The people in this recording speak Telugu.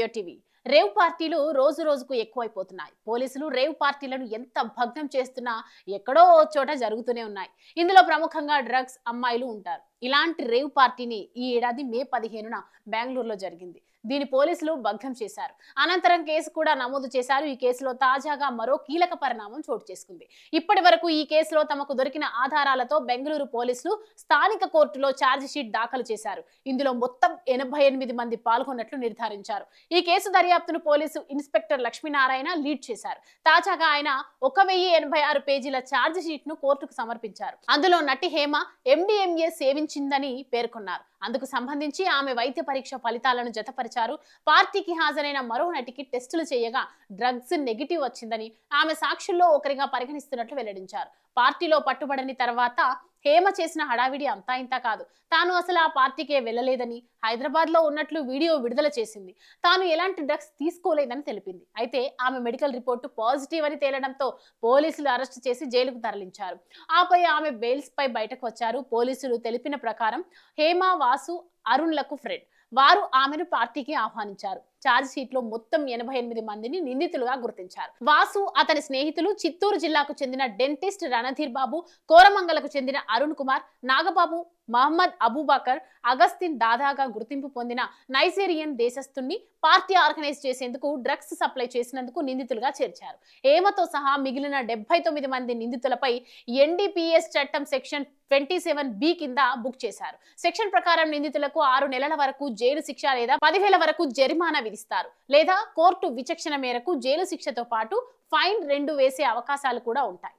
జియో టీవీ రేవ్ పార్టీలు రోజు రోజుకు ఎక్కువైపోతున్నాయి. పోలీసులు రేవ్ పార్టీలను ఎంత భగ్నం చేస్తున్నా ఎక్కడో ఓ చోట జరుగుతూనే ఉన్నాయి. ఇందులో ప్రముఖంగా డ్రగ్స్ అమ్మాయిలు ఉంటారు. ఇలాంటి రేవ్ పార్టీని ఈ ఏడాది మే 15న బెంగళూరులో జరిగింది. దీని పోలీసులు భగ్నం చేశారు. అనంతరం కేసు కూడా నమోదు చేశారు. ఈ కేసులో తాజాగా మరో కీలక పరిణామం చోటు చేసుకుంది. ఇప్పటి వరకు ఈ కేసులో తమకు దొరికిన ఆధారాలతో బెంగళూరు పోలీసులు స్థానిక కోర్టులో ఛార్జ్ షీట్ దాఖలు చేశారు. ఇందులో మొత్తం 88 మంది పాల్గొన్నట్లు నిర్ధారించారు. ఈ కేసు దర్యాప్తును పోలీసు ఇన్స్పెక్టర్ లక్ష్మీనారాయణ లీడ్ చేశారు. తాజాగా ఆయన 1086 పేజీల ఛార్జ్ షీట్ ను కోర్టుకు సమర్పించారు. అందులో నటి హేమ MDMA సేవించిందని పేర్కొన్నారు. అందుకు సంబంధించి ఆమె వైద్య పరీక్ష ఫలితాలను జతపరిచారు. పార్టీకి హాజరైన మరో నటికి టెస్టులు చేయగా డ్రగ్స్ నెగిటివ్ వచ్చిందని ఆమె సాక్షుల్లో ఒకరిగా పరిగణిస్తున్నట్లు వెల్లడించారు. పార్టీలో పట్టుబడని తర్వాత హేమ చేసిన హడావిడి అంతా ఇంతా కాదు. తాను అసలు ఆ పార్టీకే వెళ్లలేదని, హైదరాబాద్ లో ఉన్నట్లు వీడియో విడుదల చేసింది. తాను ఎలాంటి డ్రగ్స్ తీసుకోలేదని తెలిపింది. అయితే ఆమె మెడికల్ రిపోర్టు పాజిటివ్ అని తేలడంతో పోలీసులు అరెస్టు చేసి జైలుకు తరలించారు. ఆపై ఆమె బెయిల్స్ పై బయటకు వచ్చారు. పోలీసులు తెలిపిన ప్రకారం హేమ, వాసు, అరుణ్లకు ఫ్రెండ్. వారు ఆమెను పార్టీకి ఆహ్వానించారు. ఛార్జ్ షీట్ లో మొత్తం 88 మందిని నిందితులుగా గుర్తించారు. వాసు, అతని స్నేహితులు చిత్తూరు జిల్లాకు చెందిన డెంటిస్ట్ రణధీర్ బాబు, కోరమంగలకు చెందిన అరుణ్ కుమార్, నాగబాబు, మహమ్మద్ అబూబకర్, అగస్తిన్ దాదాగా గుర్తింపు పొందిన నైజీరియన్ దేశస్థుణ్ణి పార్టీ ఆర్గనైజ్ చేసేందుకు డ్రగ్స్ సప్లై చేసినందుకు నిందితులుగా చేర్చారు. హేమతో సహా మిగిలిన 79 మంది నిందితులపై NDPS చట్టం సెక్షన్ 27B కింద బుక్ చేశారు. సెక్షన్ ప్రకారం నిందితులకు 6 నెలల వరకు జైలు శిక్ష లేదా 10,000 వరకు జరిమానా విధిస్తారు. లేదా కోర్టు విచక్షణ మేరకు జైలు శిక్షతో పాటు ఫైన్ 2 వేసే అవకాశాలు కూడా ఉంటాయి.